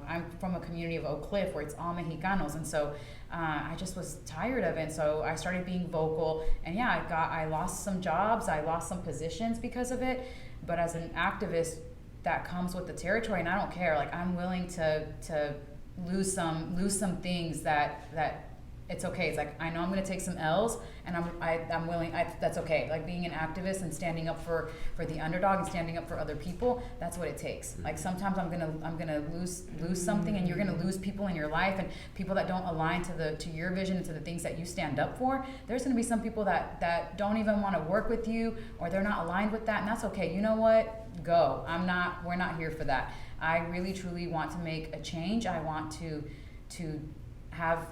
I'm from a community of Oak Cliff where it's all Mexicanos. And so I just was tired of it. And so I started being vocal. And yeah, I lost some jobs. I lost some positions because of it. But as an activist, that comes with the territory. And I don't care. Like, I'm willing to lose some things that it's okay. It's like, I know I'm going to take some L's, and I'm willing. That's okay. Like, being an activist and standing up for the underdog and standing up for other people. That's what it takes. Like, sometimes I'm gonna lose something, and you're gonna lose people in your life, and people that don't align to your vision and to the things that you stand up for. There's gonna be some people that don't even want to work with you, or they're not aligned with that, and that's okay. You know what? Go. We're not here for that. I really truly want to make a change. I want to have.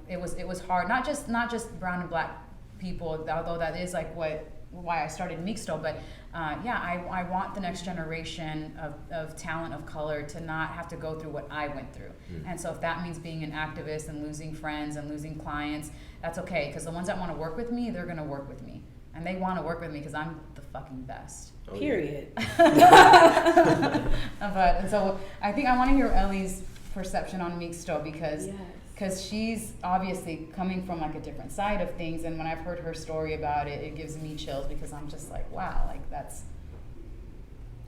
It was hard, not just brown and black people, although that is like what why I started Mixto. But I want the next generation of talent of color to not have to go through what I went through. And so if that means being an activist and losing friends and losing clients, that's okay, because the ones that want to work with me, they're going to work with me. And they want to work with me because I'm the fucking best. Period. And so I think I want to hear Ellie's perception on Mixto because she's obviously coming from like a different side of things, and when I've heard her story about it, it gives me chills because I'm just like, wow, like that's.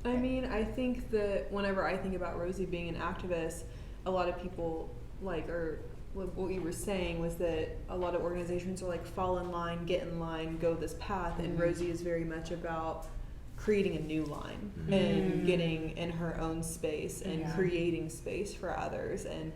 I mean, I think that whenever I think about Rosi being an activist, a lot of people what you were saying was that a lot of organizations are like, fall in line, get in line, go this path, and Rosi is very much about creating a new line and getting in her own space and creating space for others, and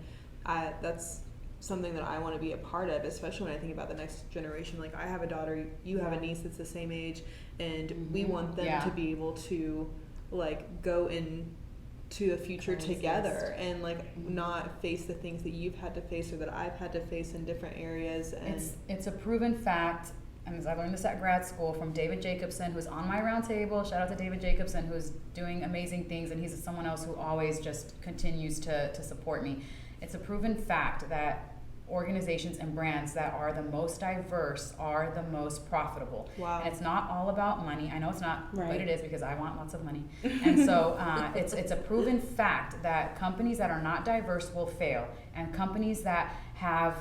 that's something that I want to be a part of, especially when I think about the next generation. Like, I have a daughter, you have a niece that's the same age, and we want them to be able to like go into a future together and like not face the things that you've had to face or that I've had to face in different areas. And it's a proven fact, and I learned this at grad school from David Jacobson, who's on my roundtable. Shout out to David Jacobson, who's doing amazing things, and he's someone else who always just continues to support me. It's a proven fact that organizations and brands that are the most diverse are the most profitable. Wow. And it's not all about money. I know it's not, but it is, because I want lots of money. And so it's a proven fact that companies that are not diverse will fail, and companies that have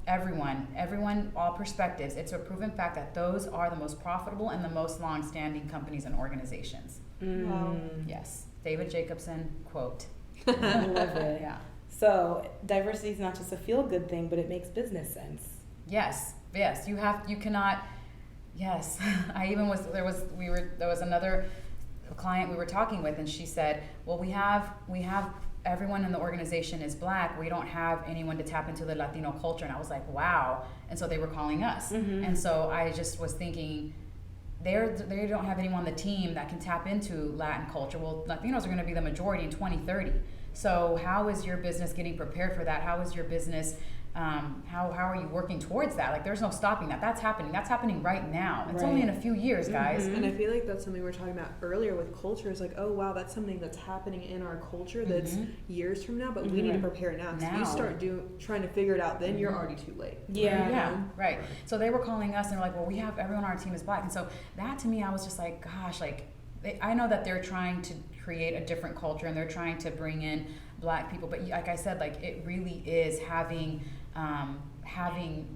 everyone, all perspectives, it's a proven fact that those are the most profitable and the most long-standing companies and organizations. Wow. Yes, David Jacobson quote. I love it. Yeah. So diversity is not just a feel-good thing, but it makes business sense. Yes. You cannot. Yes. There was another client we were talking with, and she said, well, we have everyone in the organization is black. We don't have anyone to tap into the Latino culture. And I was like, wow. And so they were calling us. And so I just was thinking, they don't have anyone on the team that can tap into Latin culture. Well, Latinos are going to be the majority in 2030. So how is your business getting prepared for that? How is your business, how are you working towards that? Like, there's no stopping that. That's happening. That's happening right now. It's only in a few years, guys. And I feel like that's something we were talking about earlier with culture. Is like, oh wow, that's something that's happening in our culture that's years from now, but we need to prepare now. Because if you start trying to figure it out, then you're already too late. Right. So they were calling us and they're like, well, we have everyone on our team is black. And so that, to me, I was just like, gosh, like, I know that they're trying to create a different culture and they're trying to bring in black people, but like I said, like, it really is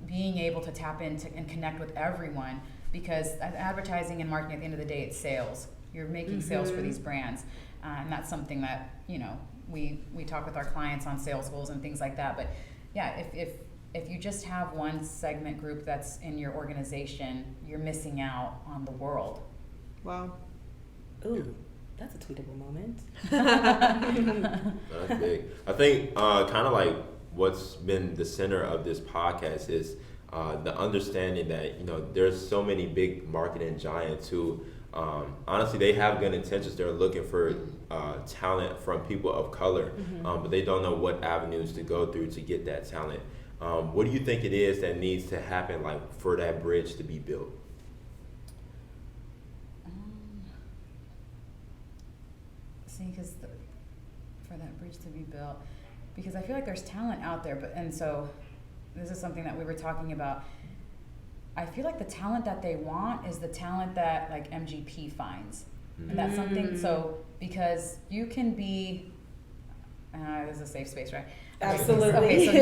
being able to tap into and connect with everyone, because advertising and marketing, at the end of the day, it's sales. You're making sales for these brands, and that's something that, you know, we talk with our clients on sales goals and things like that. But yeah, if you just have one segment group that's in your organization, you're missing out on the world. Wow. Ooh, that's a tweetable moment. That's big. I think kind of like what's been the center of this podcast is the understanding that, you know, there's so many big marketing giants who honestly, they have good intentions. They're looking for talent from people of color, but they don't know what avenues to go through to get that talent. What do you think it is that needs to happen, like, for that bridge to be built? Because for that bridge to be built, because I feel like there's talent out there, and so this is something that we were talking about. I feel like the talent that they want is the talent that, like, MGP finds, and that's something. So because you can be, this is a safe space, right? Absolutely. Okay, so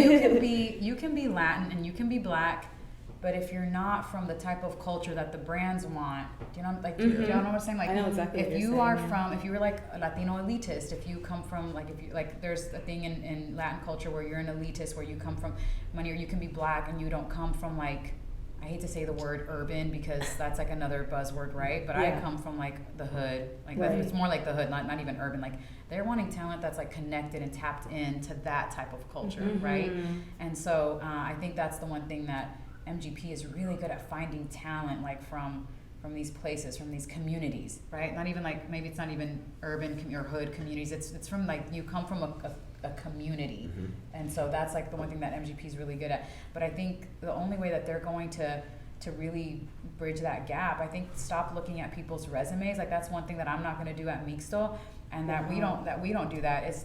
you can be Latin and you can be black, but if you're not from the type of culture that the brands want, do you know, like, do you know what I'm saying? Like, I know exactly if what you you're are saying, from, if you were like a Latino elitist, if you come from, like, if you, like, there's a thing in Latin culture where you're an elitist, where you come from money, or you can be black and you don't come from, like, I hate to say the word urban because that's like another buzzword, right? But I come from, like, the hood, like, it's more like the hood, not even urban. Like, they're wanting talent that's, like, connected and tapped into that type of culture, right? And so I think that's the one thing that MGP is really good at, finding talent, like, from these places, from these communities, right? Not even, like, maybe it's not even urban or hood communities. It's from, like, you come from a community. And so that's, like, the one thing that MGP is really good at. But I think the only way that they're going to to really bridge that gap. I think stop looking at people's resumes. Like that's one thing that I'm not going to do at Mixto, and that we don't do that is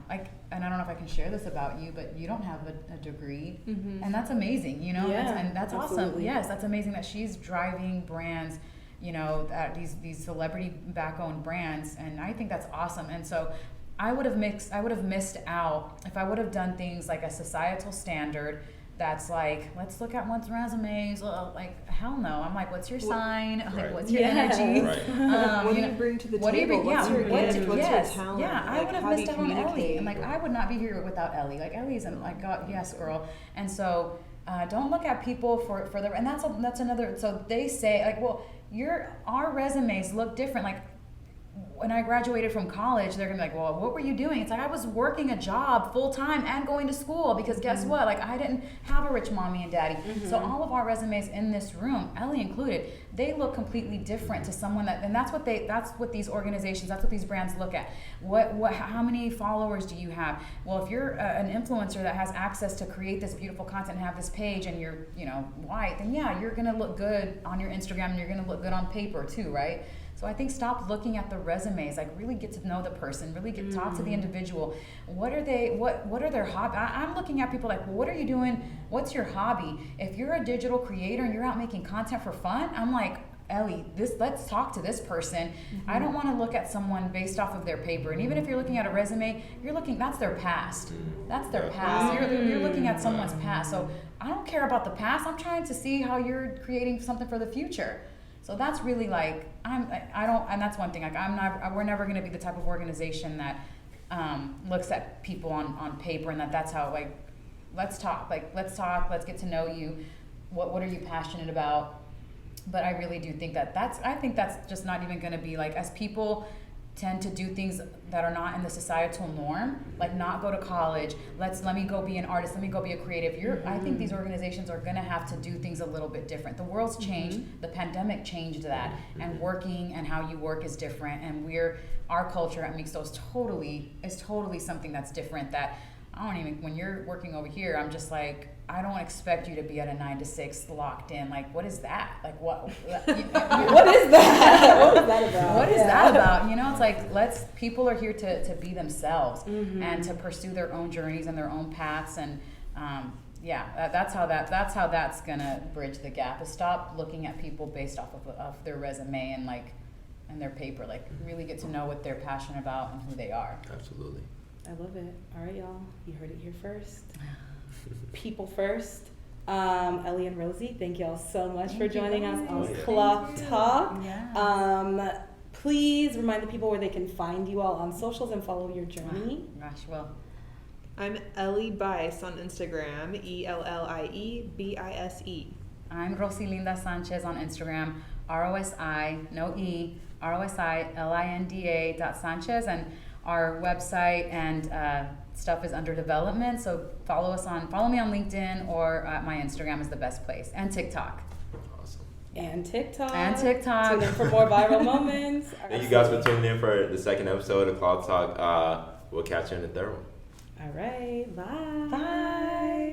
like, and I don't know if I can share this about you, but you don't have a degree, and that's amazing, you know. Yeah, and that's absolutely. awesome. Yes, that's amazing that she's driving brands, you know, these celebrity back-owned brands, and I think that's awesome. And so I would have missed out if I would have done things like a societal standard that's like, let's look at one's resumes. Like, hell no. I'm like, what's your sign? Like, Right. what's your Yes. energy? Right. What do you bring to the table? What's your gift? What's your talent? Yeah, I Like, would have how do missed you out on Ellie. communicate? And like, I would not be here without Ellie. Like, Ellie's like, God, yes, girl. And so, don't look at people for the, and that's another. So they say like, well, our resumes look different. Like, when I graduated from college, they're gonna be like, well, what were you doing? It's like, I was working a job full time and going to school, because guess what? Like, I didn't have a rich mommy and daddy. So all of our resumes in this room, Ellie included, they look completely different to someone that, and that's what these organizations, that's what these brands look at. How many followers do you have? Well, if you're an influencer that has access to create this beautiful content and have this page, and you're, you know, white, then yeah, you're gonna look good on your Instagram, and you're gonna look good on paper too, right? So I think stop looking at the resumes, like really get to know the person, really talk to the individual. What are their hobby? I'm looking at people like, well, what are you doing? What's your hobby? If you're a digital creator and you're out making content for fun, I'm like, Ellie, let's talk to this person. I don't want to look at someone based off of their paper. And even if you're looking at a resume, that's their past. That's their past. You're looking at someone's past. So I don't care about the past. I'm trying to see how you're creating something for the future. So that's really like, and that's one thing, like we're never going to be the type of organization that looks at people on paper, and that's how, like, let's talk, let's get to know you. What are you passionate about? But I really do think that's just not even going to be, like, as people tend to do things that are not in the societal norm, like not go to college, let me go be an artist, let me go be a creative. I think these organizations are gonna have to do things a little bit different. The world's changed, the pandemic changed that, and working and how you work is different, and our culture at Mixto is totally something that's different, that when you're working over here, I'm just like, I don't expect you to be at a 9 to 6 locked in. Like, what is that? Like, what? What is that? What is that about? What is that about? You know, it's like, people are here to be themselves and to pursue their own journeys and their own paths. And that's how that's gonna bridge the gap. Is stop looking at people based off of their resume and their paper. Like, really get to know what they're passionate about and who they are. Absolutely. I love it. All right, y'all. You heard it here first. People first. Ellie and Rosie, thank y'all so much for joining us on Cloth Talk. Yes. Please remind the people where they can find you all on socials and follow your journey. Gosh, well, I'm Ellie Bice on Instagram, ELLIEBISE. I'm Rosi Linda Sanchez on Instagram, ROSI, no E, ROSILINDA.Sanchez, and our website and stuff is under development, so follow me on LinkedIn, or my Instagram is the best place, and TikTok. Awesome. And TikTok. Tune in for more viral moments. Thank you guys for tuning in for the second episode of Cloud Talk. We'll catch you in the third one. All right. Bye. Bye.